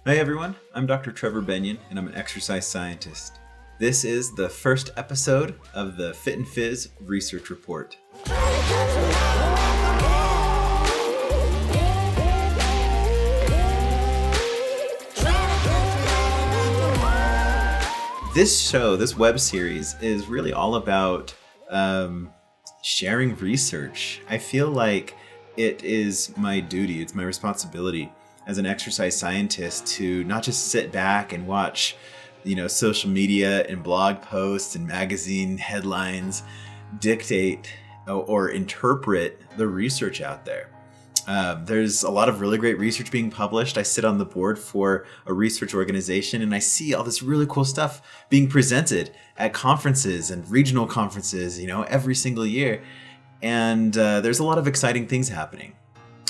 Hey everyone, I'm Dr. Trevor Benyon and I'm an exercise scientist. This is the first episode of the FITNPHYS Research Report. This web series is really all about sharing research. I feel like it is my duty, it's my responsibility as an exercise scientist to not just sit back and watch, social media and blog posts and magazine headlines dictate or interpret the research out there. There's a lot of really great research being published. I sit on the board for a research organization and I see all this really cool stuff being presented at conferences and regional conferences, every single year. And there's a lot of exciting things happening.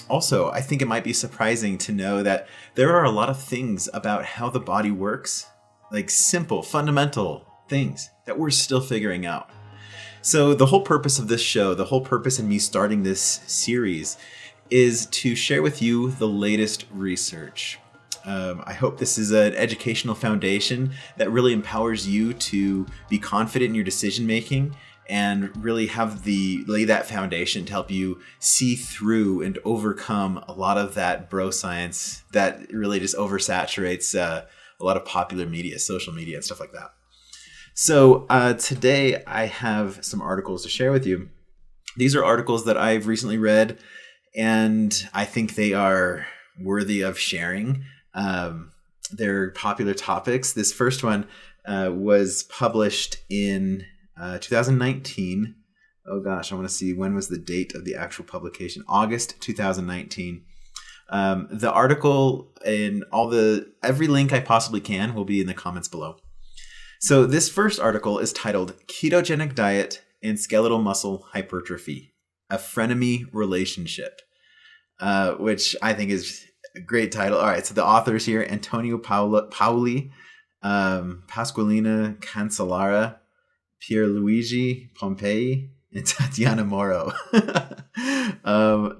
Also, I think it might be surprising to know that there are a lot of things about how the body works, like simple, fundamental things that we're still figuring out. So the whole purpose of this show, the whole purpose in me starting this series is to share with you the latest research. I hope this is an educational foundation that really empowers you to be confident in your decision making and really lay that foundation to help you see through and overcome a lot of that bro science that really just oversaturates a lot of popular media, social media, and stuff like that. So today I have some articles to share with you. These are articles that I've recently read, and I think they are worthy of sharing. They're popular topics. This first one was published in 2019. Oh gosh, I want to see when was the date of the actual publication. August 2019. The article and every link I possibly can will be in the comments below. So this first article is titled Ketogenic Diet and Skeletal Muscle Hypertrophy, a Frenemy Relationship, which I think is a great title. All right, so the authors here, Antonio Paoli, Pasqualina Cancellara, Pierluigi Pompei, and Tatiana Moro.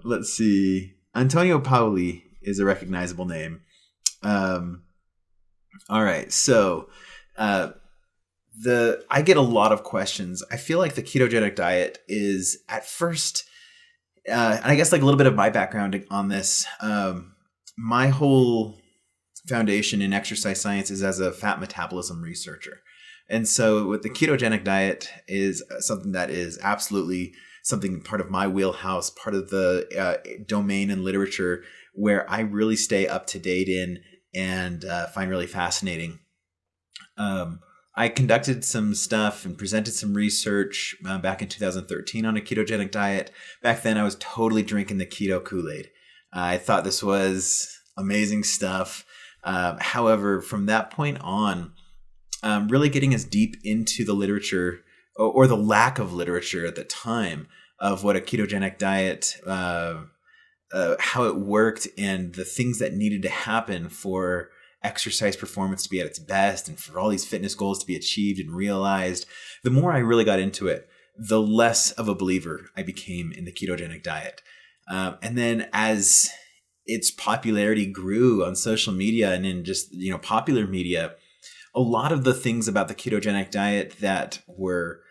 Let's see. Antonio Paoli is a recognizable name. All right, so I get a lot of questions. I feel like the ketogenic diet is at first, and I guess like a little bit of my background on this. My whole foundation in exercise science is as a fat metabolism researcher. And so with the ketogenic diet is something that is absolutely something part of my wheelhouse, part of the domain and literature where I really stay up to date in and find really fascinating. I conducted some stuff and presented some research back in 2013 on a ketogenic diet. Back then I was totally drinking the keto Kool-Aid. I thought this was amazing stuff. However, from that point on, really getting as deep into the literature or the lack of literature at the time of what a ketogenic diet, how it worked and the things that needed to happen for exercise performance to be at its best and for all these fitness goals to be achieved and realized. The more I really got into it, the less of a believer I became in the ketogenic diet. And then as its popularity grew on social media and in just, popular media, a lot of the things about the ketogenic diet that were,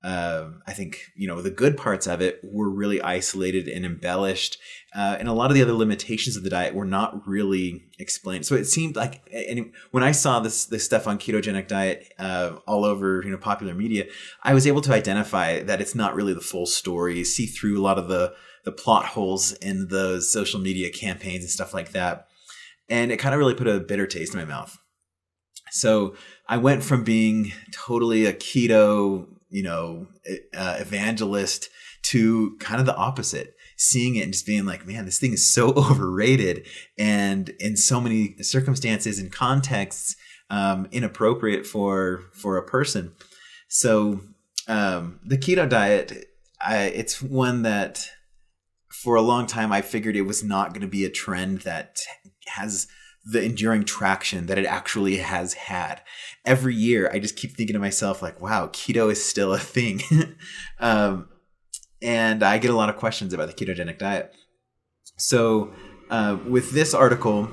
I think, the good parts of it were really isolated and embellished. And a lot of the other limitations of the diet were not really explained. So it seemed like, and when I saw this stuff on ketogenic diet all over, popular media, I was able to identify that it's not really the full story, see through a lot of the plot holes in those social media campaigns and stuff like that. And it kind of really put a bitter taste in my mouth. So I went from being totally a keto, evangelist to kind of the opposite, seeing it and just being like, man, this thing is so overrated and in so many circumstances and contexts, inappropriate for a person. So the keto diet, it's one that for a long time I figured it was not going to be a trend that has the enduring traction that it actually has had. Every year, I just keep thinking to myself, like, wow, keto is still a thing. And I get a lot of questions about the ketogenic diet. So with this article,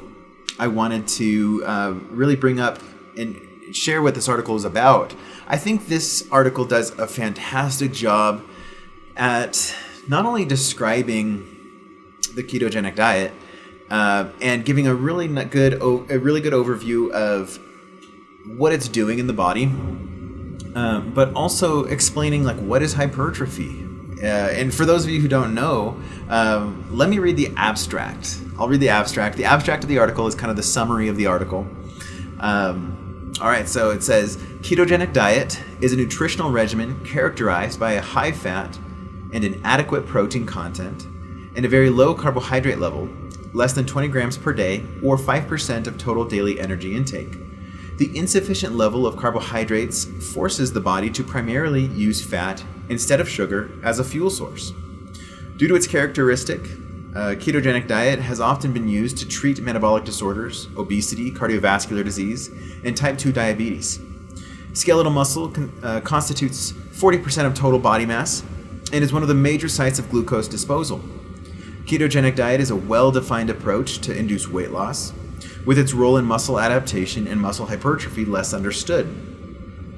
I wanted to really bring up and share what this article is about. I think this article does a fantastic job at not only describing the ketogenic diet and giving a really good overview of what it's doing in the body, but also explaining like what is hypertrophy. And for those of you who don't know, let me read the abstract. I'll read the abstract. The abstract of the article is kind of the summary of the article. All right, so it says, ketogenic diet is a nutritional regimen characterized by a high fat and an adequate protein content and a very low carbohydrate level, less than 20 grams per day or 5% of total daily energy intake. The insufficient level of carbohydrates forces the body to primarily use fat instead of sugar as a fuel source. Due to its characteristic, ketogenic diet has often been used to treat metabolic disorders, obesity, cardiovascular disease, and type 2 diabetes. Skeletal muscle constitutes 40% of total body mass and is one of the major sites of glucose disposal. Ketogenic diet is a well-defined approach to induce weight loss, with its role in muscle adaptation and muscle hypertrophy less understood.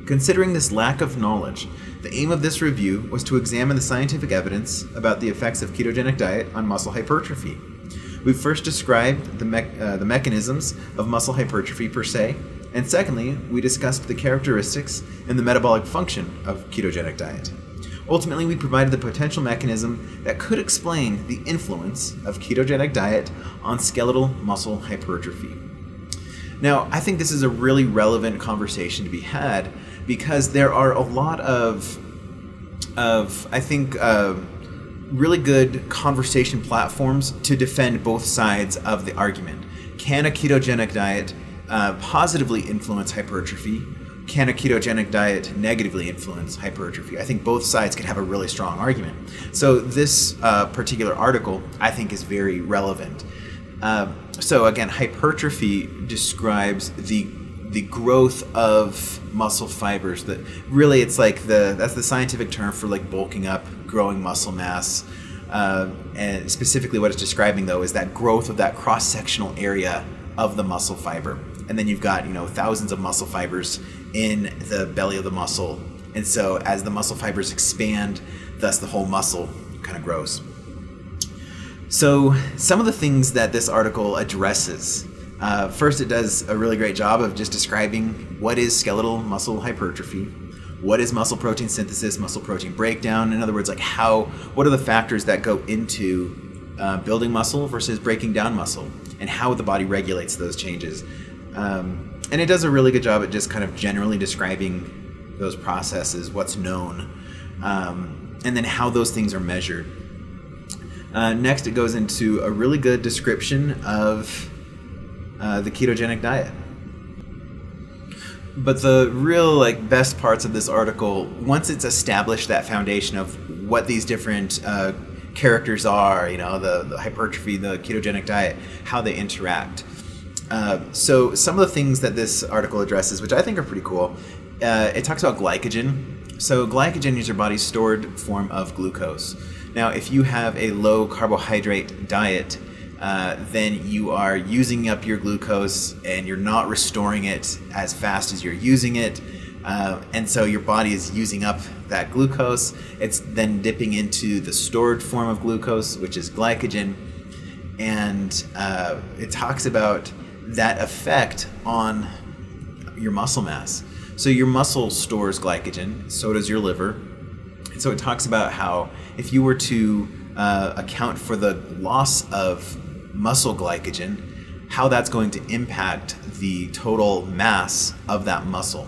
Considering this lack of knowledge, the aim of this review was to examine the scientific evidence about the effects of ketogenic diet on muscle hypertrophy. We first described the mechanisms of muscle hypertrophy per se, and secondly, we discussed the characteristics and the metabolic function of ketogenic diet. Ultimately, we provided the potential mechanism that could explain the influence of ketogenic diet on skeletal muscle hypertrophy. Now, I think this is a really relevant conversation to be had because there are a lot of I think, really good conversation platforms to defend both sides of the argument. Can a ketogenic diet positively influence hypertrophy? Can a ketogenic diet negatively influence hypertrophy? I think both sides could have a really strong argument. So this particular article, I think, is very relevant. So again, hypertrophy describes the growth of muscle fibers. That really, it's like that's the scientific term for like bulking up, growing muscle mass. And specifically, what it's describing though is that growth of that cross-sectional area of the muscle fiber. And then you've got, thousands of muscle fibers in the belly of the muscle. And so as the muscle fibers expand, thus the whole muscle kind of grows. So some of the things that this article addresses, first it does a really great job of just describing what is skeletal muscle hypertrophy, what is muscle protein synthesis, muscle protein breakdown. In other words, like what are the factors that go into building muscle versus breaking down muscle, and how the body regulates those changes. And it does a really good job at just kind of generally describing those processes, what's known, and then how those things are measured. Next, it goes into a really good description of the ketogenic diet. But the real best parts of this article, once it's established that foundation of what these different characters are, the hypertrophy, the ketogenic diet, how they interact. So some of the things that this article addresses, which I think are pretty cool, it talks about glycogen. So glycogen is your body's stored form of glucose. Now, if you have a low carbohydrate diet, then you are using up your glucose and you're not restoring it as fast as you're using it. And so your body is using up that glucose. It's then dipping into the stored form of glucose, which is glycogen. And it talks about that effect on your muscle mass. So your muscle stores glycogen, so does your liver. And so it talks about how if you were to account for the loss of muscle glycogen, how that's going to impact the total mass of that muscle,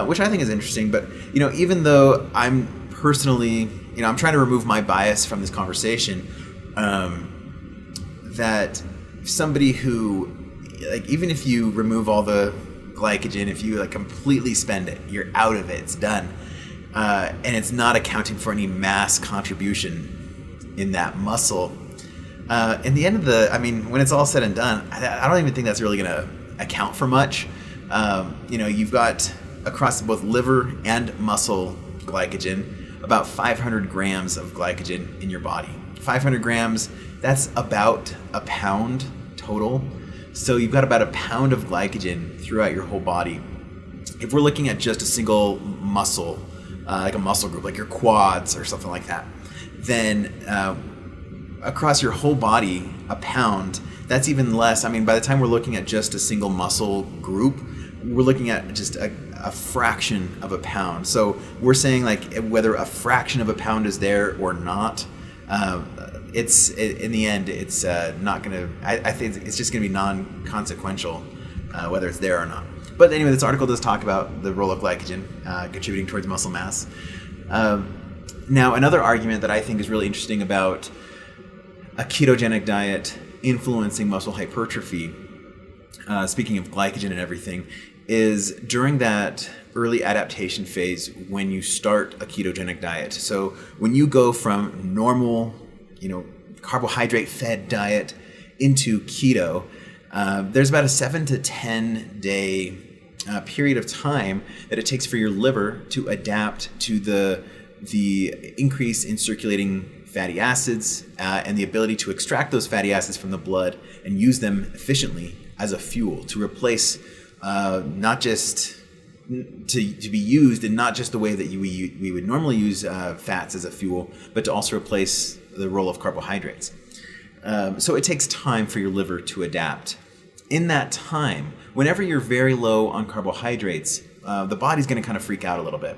which I think is interesting. But even though I'm personally, I'm trying to remove my bias from this conversation, that somebody who, even if you remove all the glycogen, if you completely spend it, you're out of it, it's done, and it's not accounting for any mass contribution in that muscle. In the end of when it's all said and done, I don't even think that's really going to account for much. You've got across both liver and muscle glycogen, about 500 grams of glycogen in your body. 500 grams, that's about a pound total. So you've got about a pound of glycogen throughout your whole body. If we're looking at just a single muscle, like a muscle group, like your quads or something like that, then across your whole body, a pound, that's even less. I mean, by the time we're looking at just a single muscle group, we're looking at just a fraction of a pound. So we're saying like whether a fraction of a pound is there or not, in the end, it's not going to, I think it's just going to be non-consequential whether it's there or not. But anyway, this article does talk about the role of glycogen contributing towards muscle mass. Now, another argument that I think is really interesting about a ketogenic diet influencing muscle hypertrophy, speaking of glycogen and everything, is during that early adaptation phase when you start a ketogenic diet. So when you go from normal, carbohydrate-fed diet into keto, there's about a 7 to 10 day period of time that it takes for your liver to adapt to the increase in circulating fatty acids and the ability to extract those fatty acids from the blood and use them efficiently as a fuel to replace not just to be used in not just the way that we would normally use fats as a fuel, but to also replace the role of carbohydrates. So it takes time for your liver to adapt. In that time, whenever you're very low on carbohydrates, the body's going to kind of freak out a little bit.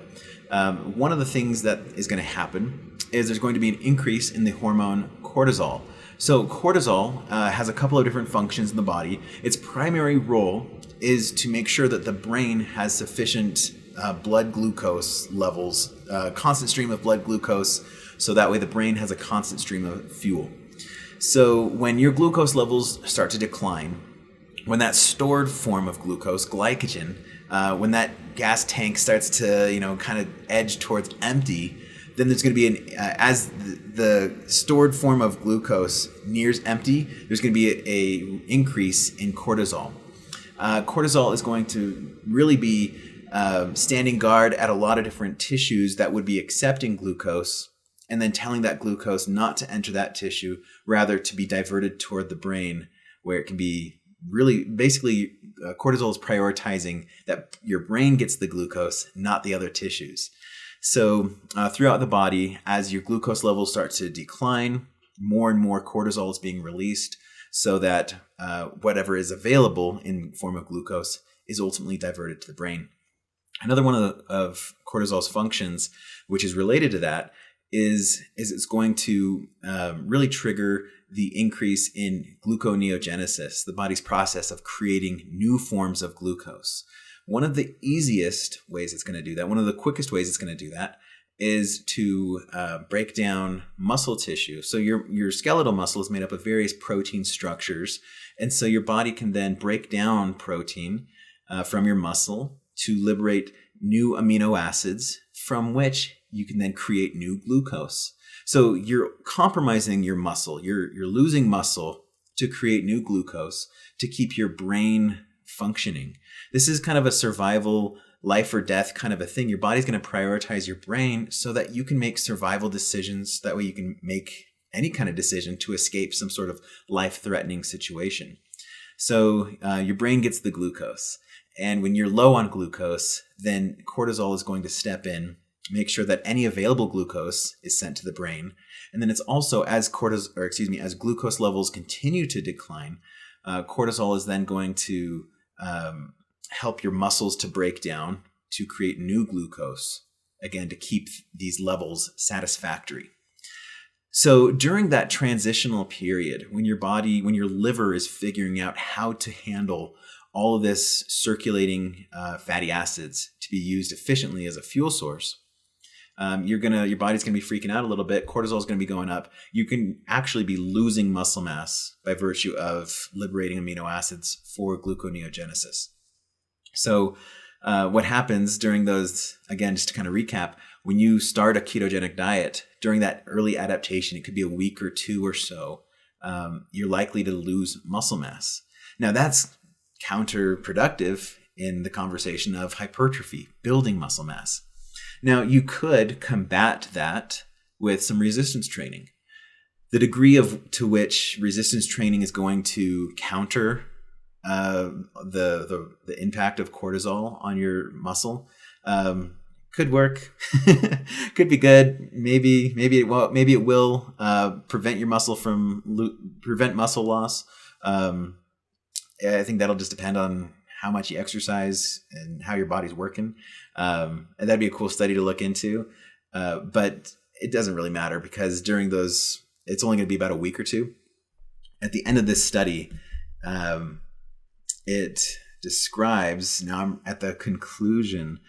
One of the things that is going to happen is there's going to be an increase in the hormone cortisol. So cortisol has a couple of different functions in the body. Its primary role is to make sure that the brain has sufficient blood glucose levels, constant stream of blood glucose, so that way the brain has a constant stream of fuel. So when your glucose levels start to decline, when that stored form of glucose, glycogen, when that gas tank starts to, kind of edge towards empty, then there's going to be as the stored form of glucose nears empty, there's going to be a increase in cortisol. Cortisol is going to really be standing guard at a lot of different tissues that would be accepting glucose and then telling that glucose not to enter that tissue, rather to be diverted toward the brain, where it can be really, basically, cortisol is prioritizing that your brain gets the glucose, not the other tissues. So throughout the body, as your glucose levels start to decline, more and more cortisol is being released so that whatever is available in form of glucose is ultimately diverted to the brain. Another one of cortisol's functions, which is related to that, is it's going to really trigger the increase in gluconeogenesis, the body's process of creating new forms of glucose. One of the easiest ways it's going to do that, one of the quickest ways it's going to do that, is to break down muscle tissue. So your skeletal muscle is made up of various protein structures, and so your body can then break down protein from your muscle to liberate new amino acids from which you can then create new glucose. So you're compromising your muscle. You're losing muscle to create new glucose to keep your brain functioning. This is kind of a survival, life or death kind of a thing. Your body's going to prioritize your brain so that you can make survival decisions. That way you can make any kind of decision to escape some sort of life-threatening situation. So your brain gets the glucose. And when you're low on glucose, then cortisol is going to step in, make sure that any available glucose is sent to the brain. And then it's also, as glucose levels continue to decline, cortisol is then going to help your muscles to break down to create new glucose, again, to keep these levels satisfactory. So during that transitional period, when your liver is figuring out how to handle all of this circulating fatty acids to be used efficiently as a fuel source, your body's gonna be freaking out a little bit. Cortisol is gonna be going up. You can actually be losing muscle mass by virtue of liberating amino acids for gluconeogenesis. So what happens during those, again, just to kind of recap, when you start a ketogenic diet, during that early adaptation, it could be a week or two or so, you're likely to lose muscle mass. Now that's counterproductive in the conversation of hypertrophy, building muscle mass. Now, you could combat that with some resistance training. The degree to which resistance training is going to counter the impact of cortisol on your muscle. Could work, could be good. Maybe it won't. Maybe it will prevent your muscle prevent muscle loss. I think that'll just depend on how much you exercise and how your body's working. And that'd be a cool study to look into. But it doesn't really matter because during those, it's only going to be about a week or two. At the end of this study, it describes, now I'm at the conclusion,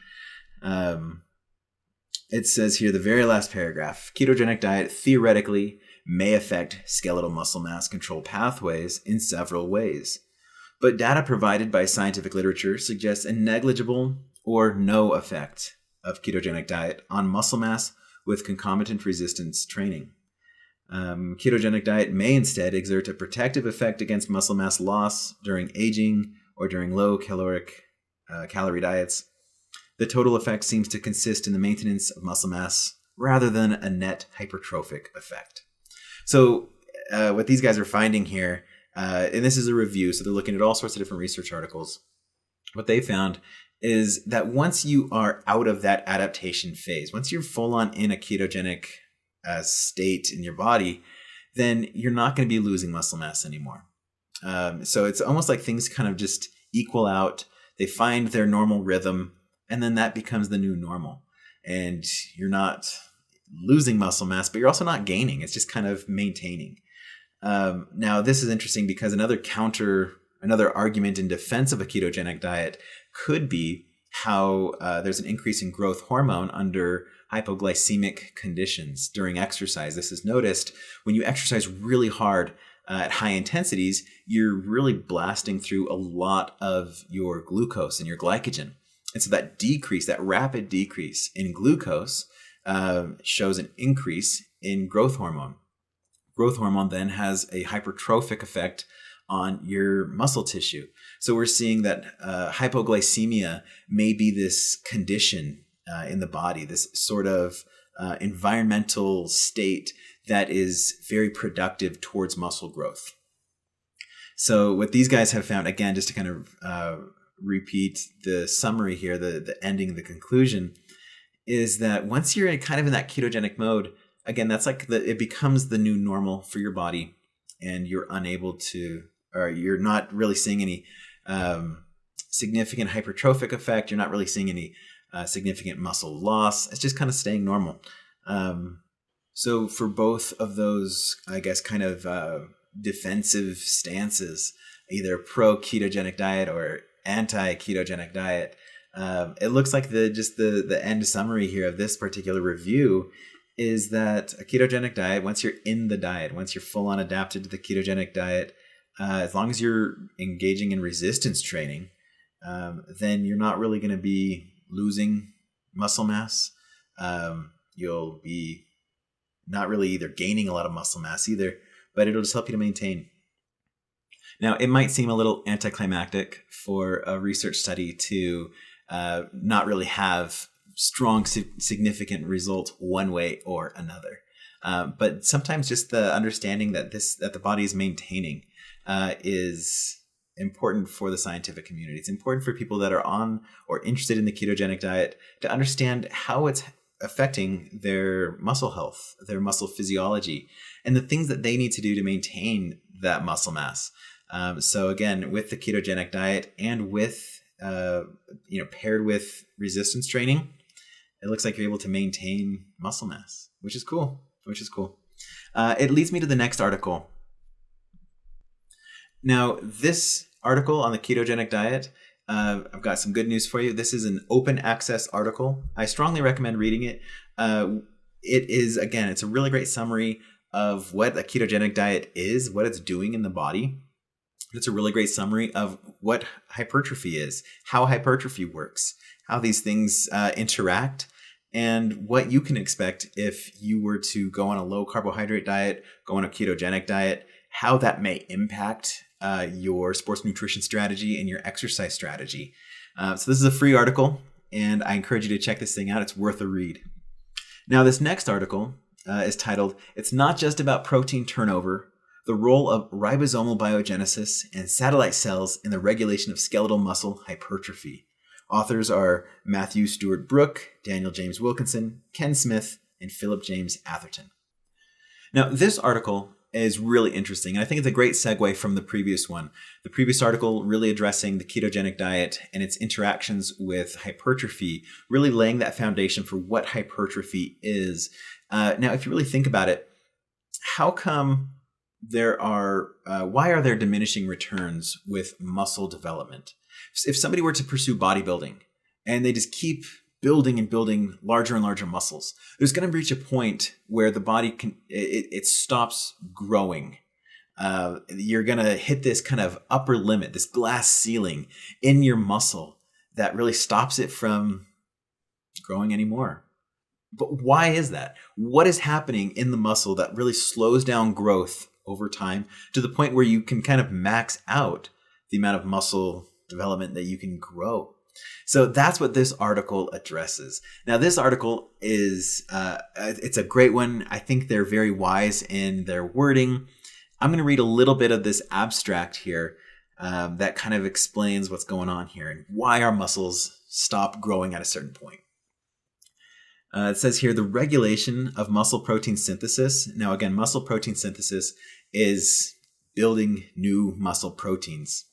it says here, the very last paragraph, ketogenic diet theoretically may affect skeletal muscle mass control pathways in several ways. But data provided by scientific literature suggests a negligible or no effect of ketogenic diet on muscle mass with concomitant resistance training. Ketogenic diet may instead exert a protective effect against muscle mass loss during aging or during low calorie diets. The total effect seems to consist in the maintenance of muscle mass rather than a net hypertrophic effect. So what these guys are finding here, and this is a review, so they're looking at all sorts of different research articles. What they found is that once you are out of that adaptation phase, once you're full on in a ketogenic state in your body, then you're not going to be losing muscle mass anymore. So it's almost like things kind of just equal out. They find their normal rhythm, and then that becomes the new normal. And you're not losing muscle mass, but you're also not gaining. It's just kind of maintaining. Now, this is interesting because another argument in defense of a ketogenic diet could be how there's an increase in growth hormone under hypoglycemic conditions during exercise. This is noticed when you exercise really hard at high intensities, you're really blasting through a lot of your glucose and your glycogen. And so that rapid decrease in glucose shows an increase in growth hormone. Growth hormone then has a hypertrophic effect on your muscle tissue. So we're seeing that hypoglycemia may be this condition in the body, this sort of environmental state that is very productive towards muscle growth. So what these guys have found, again, just to kind of repeat the summary here, the ending, the conclusion, is that once you're kind of in that ketogenic mode, again, that's like it becomes the new normal for your body, and you're you're not really seeing any significant hypertrophic effect. You're not really seeing any significant muscle loss. It's just kind of staying normal. So for both of those, I guess, kind of defensive stances, either pro-ketogenic diet or anti-ketogenic diet, it looks like the end summary here of this particular review is that a ketogenic diet, once you're in the diet, once you're full on adapted to the ketogenic diet, as long as you're engaging in resistance training, then you're not really going to be losing muscle mass. You'll be not really either gaining a lot of muscle mass either, but it'll just help you to maintain. Now, it might seem a little anticlimactic for a research study to not really have strong, significant results one way or another. But sometimes just the understanding that the body is maintaining is important for the scientific community. It's important for people that are on or interested in the ketogenic diet to understand how it's affecting their muscle health, their muscle physiology, and the things that they need to do to maintain that muscle mass. So again, with the ketogenic diet and with paired with resistance training, it looks like you're able to maintain muscle mass, which is cool. It leads me to the next article. Now, this article on the ketogenic diet, I've got some good news for you. This is an open access article. I strongly recommend reading it. It's a really great summary of what a ketogenic diet is, what it's doing in the body. It's a really great summary of what hypertrophy is, how hypertrophy works, how these things interact, and what you can expect if you were to go on a low carbohydrate diet, go on a ketogenic diet, how that may impact your sports nutrition strategy and your exercise strategy. So this is a free article, and I encourage you to check this thing out. It's worth a read. Now, this next article is titled, "It's Not Just About Protein Turnover, the role of ribosomal biogenesis and satellite cells in the regulation of skeletal muscle hypertrophy. Authors are Matthew Stewart Brooke, Daniel James Wilkinson, Ken Smith, and Philip James Atherton. Now, this article is really interesting, and I think it's a great segue from the previous one. The previous article really addressing the ketogenic diet and its interactions with hypertrophy, really laying that foundation for what hypertrophy is. Now, if you really think about it, how come why are there diminishing returns with muscle development? If somebody were to pursue bodybuilding and they just keep building and building larger and larger muscles, there's going to reach a point where the body it stops growing. You're going to hit this kind of upper limit, this glass ceiling in your muscle that really stops it from growing anymore. But why is that? What is happening in the muscle that really slows down growth over time to the point where you can kind of max out the amount of muscle development that you can grow? So that's what this article addresses. Now, this article is, it's a great one. I think they're very wise in their wording. I'm going to read a little bit of this abstract here that kind of explains what's going on here and why our muscles stop growing at a certain point. It says here, the regulation of muscle protein synthesis. Now, again, muscle protein synthesis is building new muscle proteins.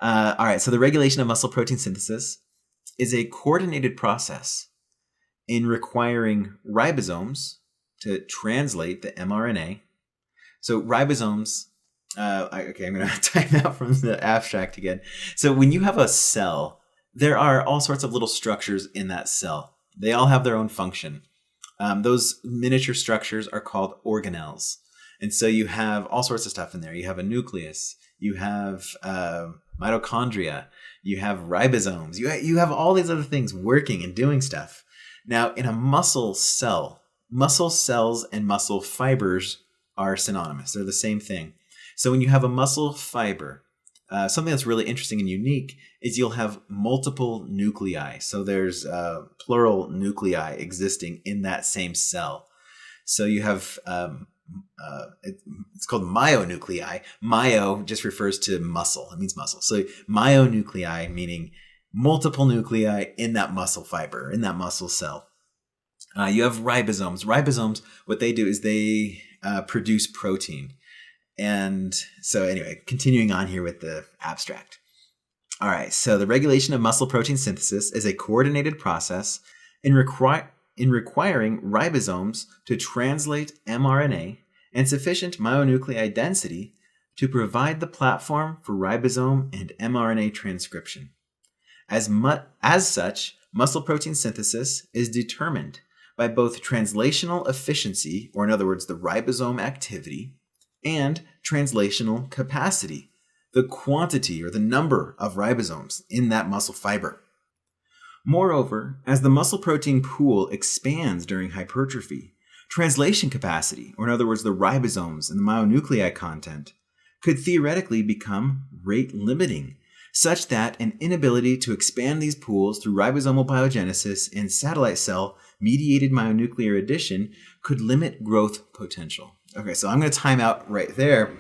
All right, so the regulation of muscle protein synthesis is a coordinated process in requiring ribosomes to translate the mRNA. So ribosomes, okay, I'm going to time out from the abstract again. So when you have a cell, there are all sorts of little structures in that cell. They all have their own function. Those miniature structures are called organelles. And so you have all sorts of stuff in there. You have a nucleus, you have mitochondria, you have ribosomes, you have all these other things working and doing stuff. Now, in a muscle cell, muscle cells and muscle fibers are synonymous. They're the same thing. So when you have a muscle fiber, something that's really interesting and unique is you'll have multiple nuclei. So there's plural nuclei existing in that same cell. So you have it's called myonuclei. Myo just refers to muscle. It means muscle. So myonuclei meaning multiple nuclei in that muscle fiber, in that muscle cell. You have ribosomes. Ribosomes, what they do is they produce protein. And so anyway, continuing on here with the abstract. All right, so the regulation of muscle protein synthesis is a coordinated process in requiring ribosomes to translate mRNA and sufficient myonuclei density to provide the platform for ribosome and mRNA transcription. As such, muscle protein synthesis is determined by both translational efficiency, or in other words, the ribosome activity, and translational capacity, the quantity or the number of ribosomes in that muscle fiber. Moreover, as the muscle protein pool expands during hypertrophy, translation capacity, or in other words, the ribosomes and the myonuclei content, could theoretically become rate limiting, such that an inability to expand these pools through ribosomal biogenesis and satellite cell mediated myonuclear addition could limit growth potential. Okay, so I'm going to time out right there.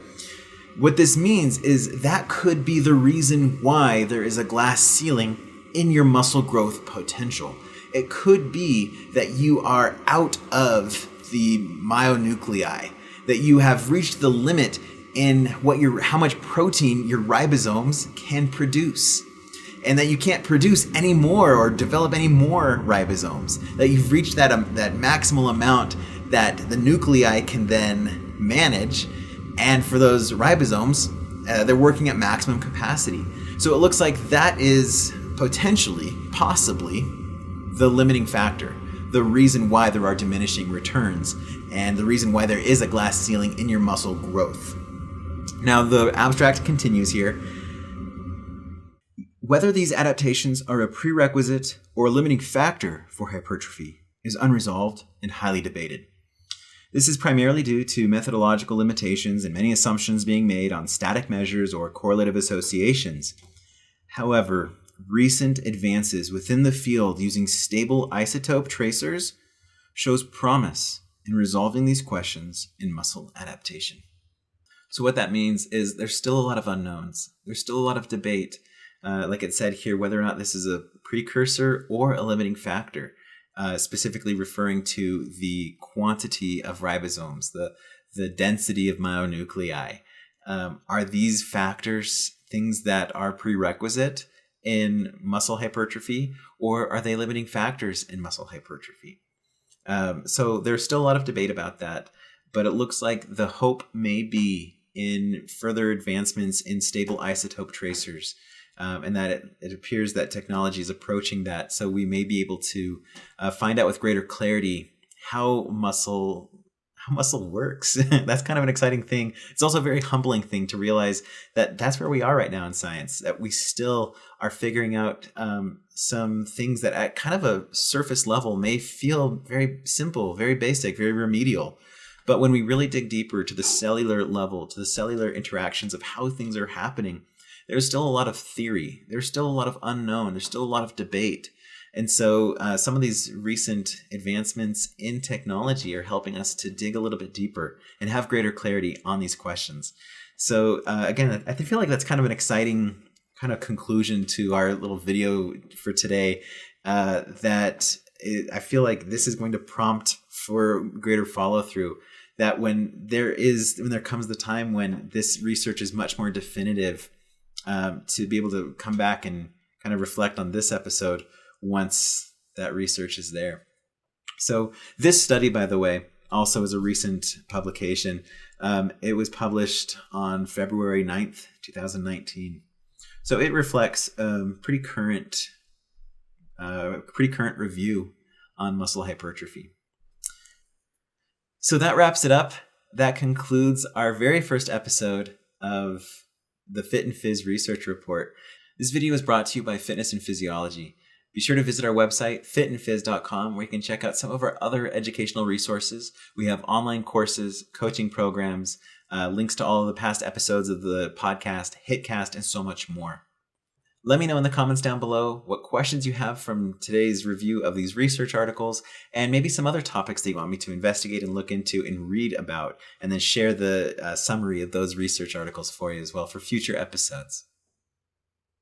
What this means is that could be the reason why there is a glass ceiling in your muscle growth potential. It could be that you are out of the myonuclei, that you have reached the limit in how much protein your ribosomes can produce, and that you can't produce any more or develop any more ribosomes, that you've reached that maximal amount that the nuclei can then manage, and for those ribosomes, they're working at maximum capacity. So it looks like that is possibly, the limiting factor, the reason why there are diminishing returns, and the reason why there is a glass ceiling in your muscle growth. Now, the abstract continues here. Whether these adaptations are a prerequisite or a limiting factor for hypertrophy is unresolved and highly debated. This is primarily due to methodological limitations and many assumptions being made on static measures or correlative associations. However, recent advances within the field using stable isotope tracers shows promise in resolving these questions in muscle adaptation. So what that means is there's still a lot of unknowns. There's still a lot of debate. Like it said here, whether or not this is a precursor or a limiting factor, specifically referring to the quantity of ribosomes, the density of myonuclei. Are these factors things that are prerequisite in muscle hypertrophy, or are they limiting factors in muscle hypertrophy? So there's still a lot of debate about that, but it looks like the hope may be in further advancements in stable isotope tracers, and that it appears that technology is approaching that. So we may be able to find out with greater clarity how muscle works. That's kind of an exciting thing. It's also a very humbling thing to realize that that's where we are right now in science, that we still are figuring out some things that at kind of a surface level may feel very simple, very basic, very remedial. But when we really dig deeper to the cellular level, to the cellular interactions of how things are happening, there's still a lot of theory. There's still a lot of unknown. There's still a lot of debate. And so some of these recent advancements in technology are helping us to dig a little bit deeper and have greater clarity on these questions. So again, I feel like that's kind of an exciting kind of conclusion to our little video for today, I feel like this is going to prompt for greater follow through, that when there comes the time when this research is much more definitive, to be able to come back and kind of reflect on this episode once that research is there. So this study, by the way, also is a recent publication. It was published on February 9th, 2019. So it reflects pretty current review on muscle hypertrophy. So that wraps it up. That concludes our very first episode of the FITNPHYS research report. This video is brought to you by Fitness and Physiology. Be sure to visit our website, FITNPHYS.com, where you can check out some of our other educational resources. We have online courses, coaching programs, links to all of the past episodes of the podcast, HitCast, and so much more. Let me know in the comments down below what questions you have from today's review of these research articles, and maybe some other topics that you want me to investigate and look into and read about, and then share the summary of those research articles for you as well for future episodes.